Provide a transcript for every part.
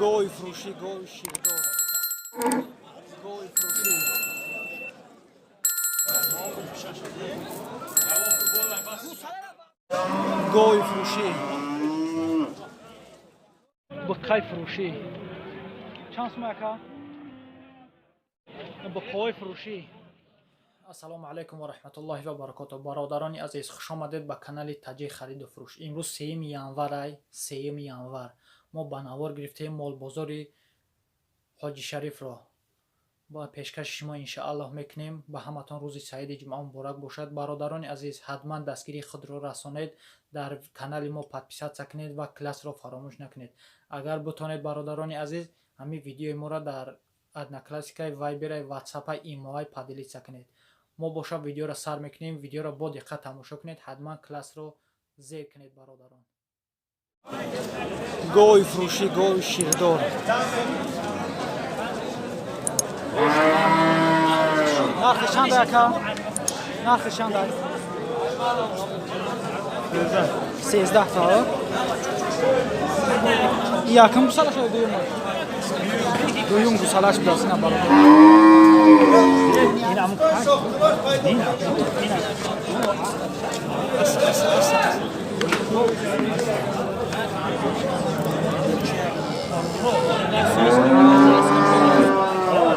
گوی فروشی گوی شیردار گوی فروشی گوی فروشی بقای فروشی چند سوم اکا بقای فروشی. السلام علیکم و رحمت الله و برکاته. برادران عزیز خوش آمدید به کانال تاجی خرید و فروش. امروز 3 ینور ما به نوار گرفتیم مال بازاری حاجی شریف را با پیشکش شما ان شاء الله میکنیم. به همتون روز سعید جمعه مبارک باشد. برادران عزیز حتما دستگیری خود را رسانید، در کانال ما پادپیسات کنید و کلاس را فراموش نکنید. اگر بتونید برادران عزیز همین ویدیو ما را در ادنا کلاسیکای وایبر واتساپ ایموهای پادلیت کنید. ما باشه ویدیو را سر میکنیم. ویدیو را با دقت تماشا کنید، حتما کلاس رو زیر کنید برادران. گوی فروشی گوی شیردار نرخ چند اکا؟ نرخ چند است؟ 13 تا. یکم گوسالش رو دویم گوسالش بلاس نه برادر. این هم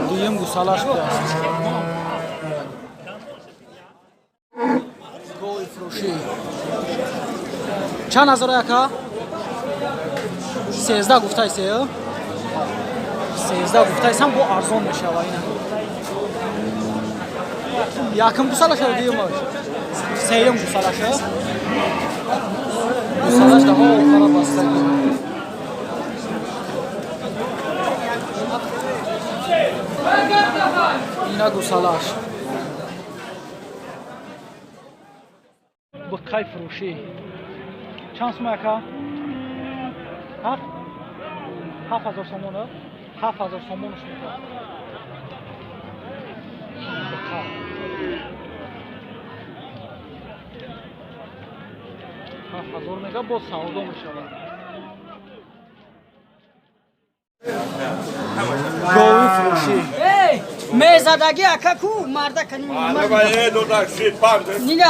دویم گوسالش بلاس. گوی فروشی چند هزار اکا؟ 13 گفته است. 13 گفته است هم با ارزان میشه و اینا. یکم گوسالش رو دیگه ماش. سیم گوسالش. گوسالش ده ها خراب بستگی. اینا گوسالش. بقای فروشی چند سوم اکا؟ 7,000 سومونه. 7,000 سومونش میده. بقا 7,000 میگه با سودا میشه. گوی فروشی میزدگی اکا کو مرده کنیم نیگه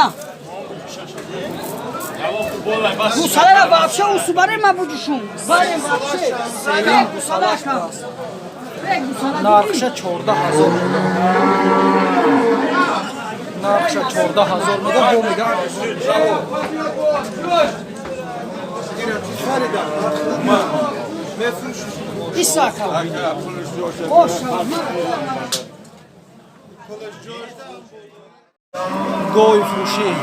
گوساله را بافشه او سوباره ما بودشون باریم بافشه سیم گوسالش بلاس. نرخش 14,000 میگه. نرخش 14,000 میگه. بو میگه ایسا اکا خوش گوی فروشی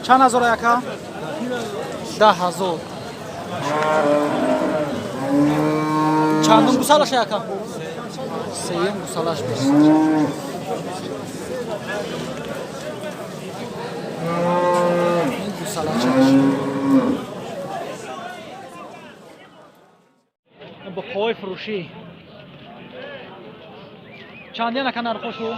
چند هزار اکا؟ 10,000. چندم گوسالش اکا؟ سیم گوسالش بس. این گوسالش با پای فروشی چندی نکن نرخوشو؟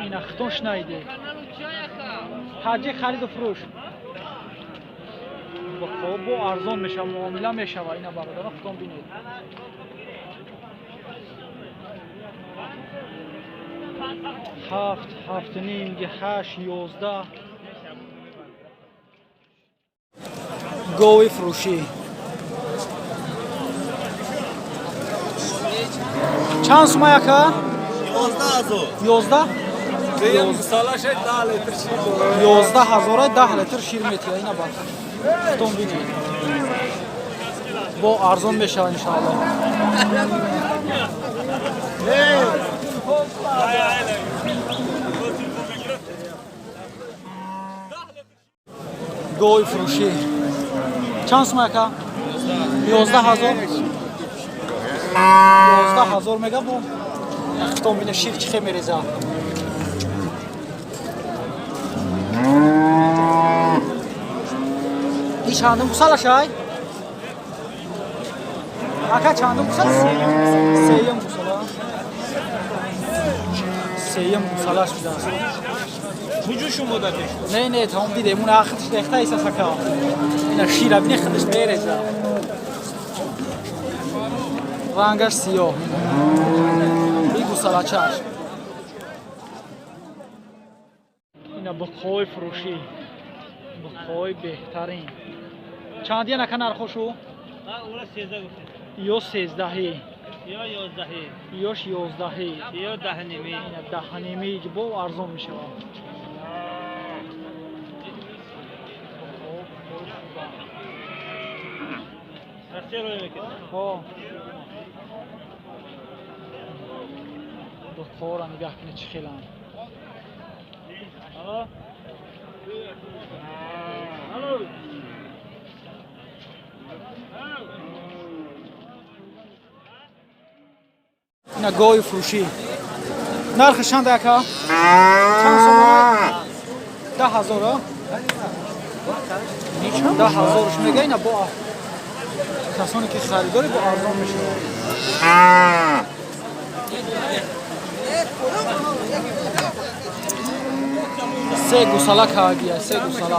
این اختونش نایده حاجی خرید و فروش با خواب و ارزان میشه معامله میشه و اینا برادر اختون بینید. هفت نیم 8 11 گوی فروشی چند سوم اکا؟ 11 11,000 10 لیتر شیر میتیه. اینا با اختون بینید با ارزان میشه انشاءالله. گوی فروشی چند سوم اکا؟ 11,000 11,000 میگه. با اختون بینه شیر چی میریزه. این چندم گوسالش های؟ اکا چندم گوسال؟ سیم گوساله. سیم گوساله شده است. کجوشون مدتش؟ نه تمام دیدم اون آخرش ریخته ایست سکا. اینا شیر ابنی خودش میریزه. رنگش سیاه. این گوساله چاش. اینا بقای فروشی. بقای بهترین. چندی نکن نرخوشو؟ اون 13 گفتید. یا 13. یا 11. یاش 11. یا 10 نیمه. اینا 10 نیمه که با ارزان میشه. راستی روی میکنه. ها. بخورا نگاه کنه چه خیلن. الو. اینا گوی فروشی. نرخش چند اکا؟ چند سومه؟ 10,000. 10,000ش میگه اینا با کسانی که خریداری با ارزان میشه. سه گوساله کاگیه، سه گوساله.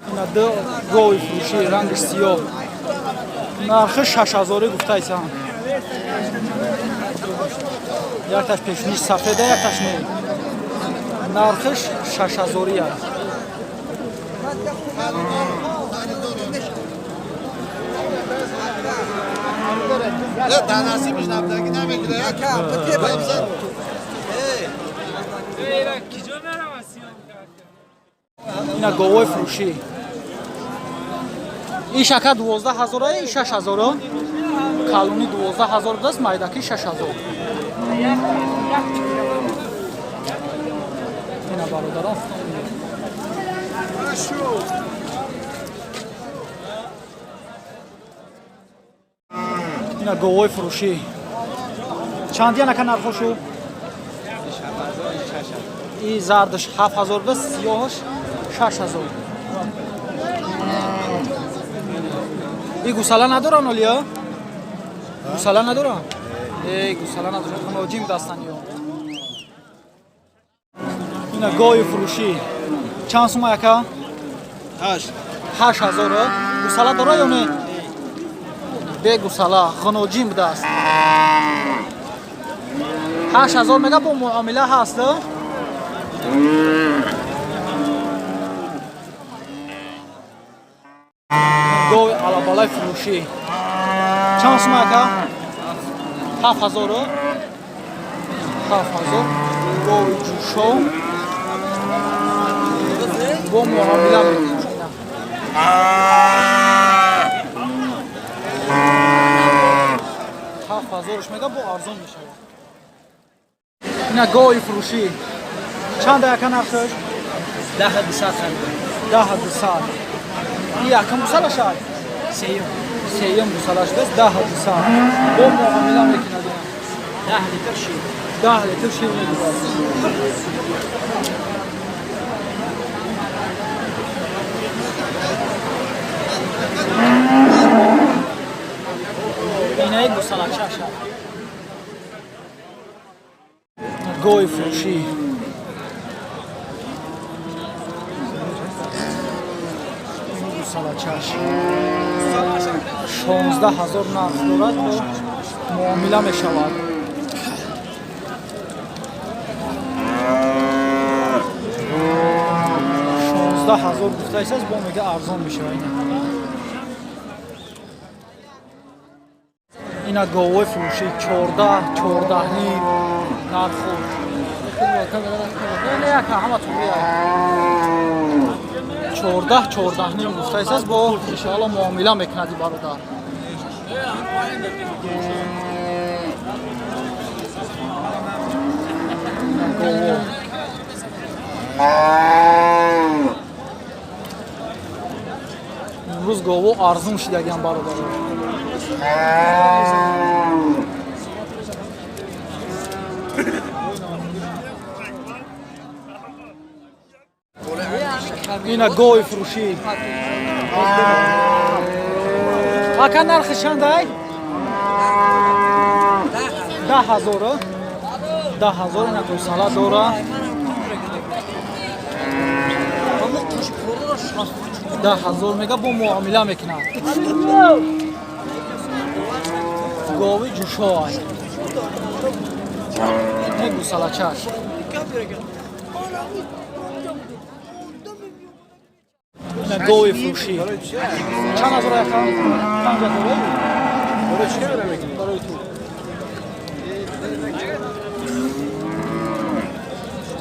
اینا دو گوی فروشی رنگش سیاه. نرخش 6,000 گفته ایسان. یکتاش پیشنیش سفیده یکتاش نه. نرخش 6,000 است. تناسی میشنم دیگه نمیگیره اینا گوی فروشی. این شکر 12,000 این 6,000. کالونی 12,000 دست مایداکی 6,000. اینا برادران. اینا گوی فروشی. چندی نکن نرخوشو؟ این زردش 7,000 دست سیاهش 6,000. این گوساله ندارن olya؟ گوساله ندارن؟ ای گوساله ندارن خناجیم دستن یا. اینا گوی فروشی. چند سومه یکا؟ 8,000. گوساله داره یا نه؟ به گوساله خناجیم دست. 8,000 میگه با معامله هست. گوی علابالای فروشی. چند سومه یکا؟ 7,000. 7,000. گوی جوشو. با معامله میکنه. 7,000ش میگه با ارزان میشه. اینا گوی فروشی. چند یکا نرخش؟ 10,200. 10,200. این یکم گوساله شد؟ سیم گوساله شد 10,200. با معامله میکنه. 10 لیتر شیر. 10 لیتر شیر میگیره. اینه گوساله چشم. گوی فروشی. گوساله چشم. 16,000 نرخ دارد با معامله می شود. 16,000 گفته است با میگه ارزان میشه. اینا گوی فروشی 14 نیم نرخ. نه یکا همه تو بیاید. 14 نیم گفته است با انشاءالله معامله میکندی برادر. امروز گوو ارزون شدگان برادر. اینا گوی فروشی. اکا نرخش چند ای؟ 10,000 10,000 اینا گوساله داره 10,000 میگه با معامله میکنه گاوی جوشای نه گوساله چاش نه گاوی فروشی چند هزار یکم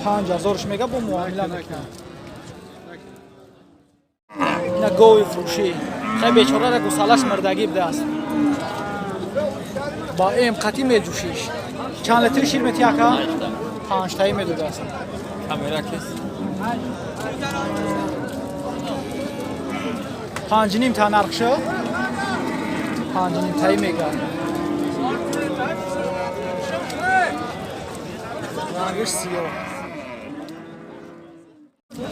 5,000 میگه با معامله میکنه نه گاوی فروشی خیلی بیچاره را گوسالش مردگی بده است با این قطعی میجوشیش چند لیتر شیر میتی اکا؟ 5 تایی میدوده است کامیرا کس 5.5 تا نرخشه 5.5 تایی میگه رنگش سیاه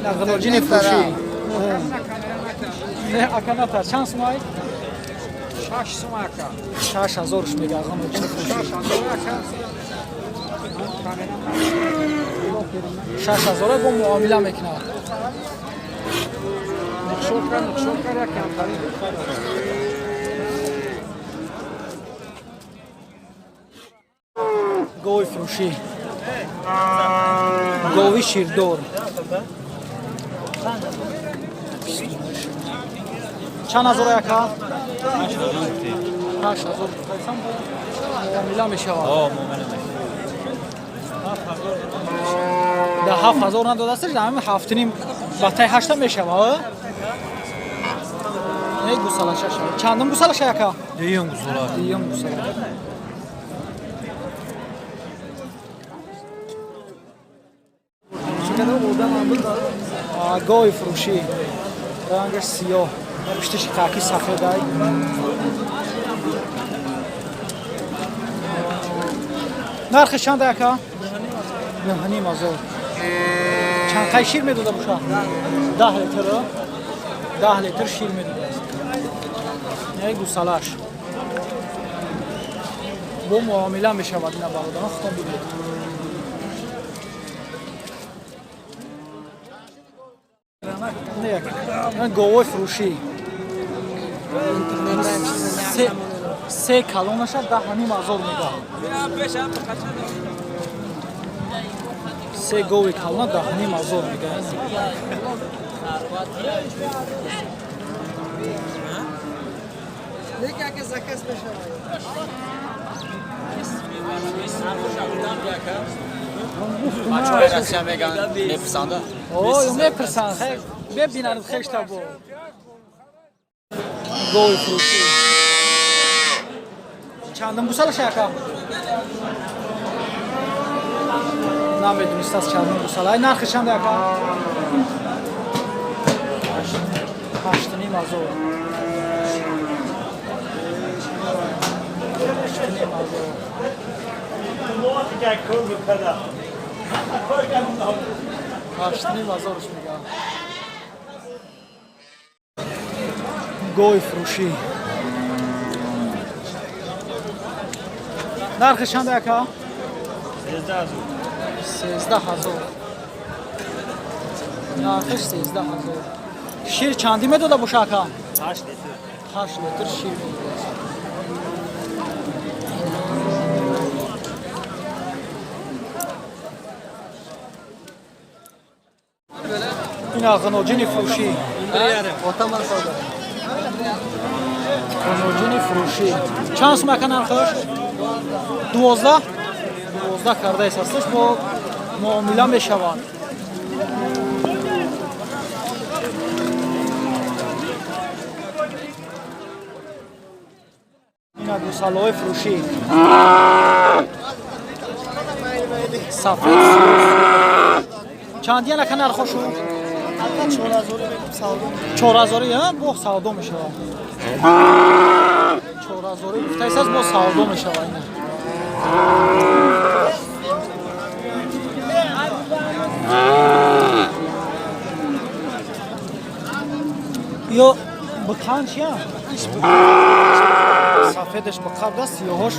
نه غنوجین فروشی نه اکا نتر چند سمای؟ 6 سوم اکا 6,000 میگه غنوجین فروشی 6,000 با معامله میکنه شکر یکم خرید گاوی فروشی گاوی شیردار چند هزار یکا؟ 8,000 معامله میشه ده 7,000 نداده استش ده همه 7.5 بطای 8 میشه نه گوساله شش چندم گوساله ش یکا؟ دیگه گوساله دیگه گوساله گاوی فروشی رنگش سیاه پشتش خاکی سفید ای نرخش چند یکا؟ 9,500 چند قای شیر میدوده باشه 10 لیتر 10 لیتر شیر میدوده است نه گوسالش با معامله میشود اینا برادران خودتون ببینید نه گاوی فروشی سه کلونش 10,500 میگه سه گاوی کلون 10,500 میگه بچه‌ها رسیا میگن میپسنده اوه میپرسن خیلی ببینن خیلی تا با گاوی فروشی چندم گوساله شکا نمیدونست از چندم گوساله ای نرخش چند یکا 8,500 8,500 میگم گاوی فروشی نرخش چند یکا؟ 13,000 نرخش 13,000 شیر چندی میدوده باشه اکا؟ 8 لیتر شیر میدوده این غنوجین فروشی غنوجین فروشی چند سوم اکا نرخش؟ 12 کرده است هستش با معامله میشود این گوساله های فروشی سفید چندی نکن نرخشو 4,000 با سودا میشه 4,000 گفته است با سودا میشه اینا یا بکن چیه؟ سفیدش بکن دست سیاهش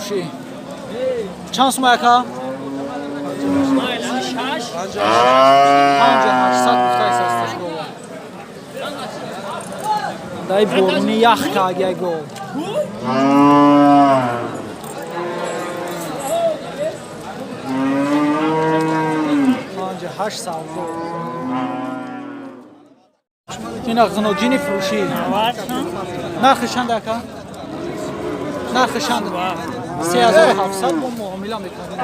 فروشی چند سوم اکا؟ 5800 گفته ایست هستش گو دای برونی یخ که اگه گو 800 گو این اغزنوجینی فروشی نرخ چند اکا؟ نرخ چند 3700 با معامله میکنیم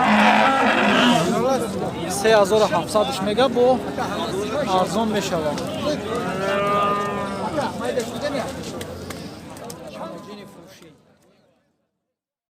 3700ش میگه با ارزان میشود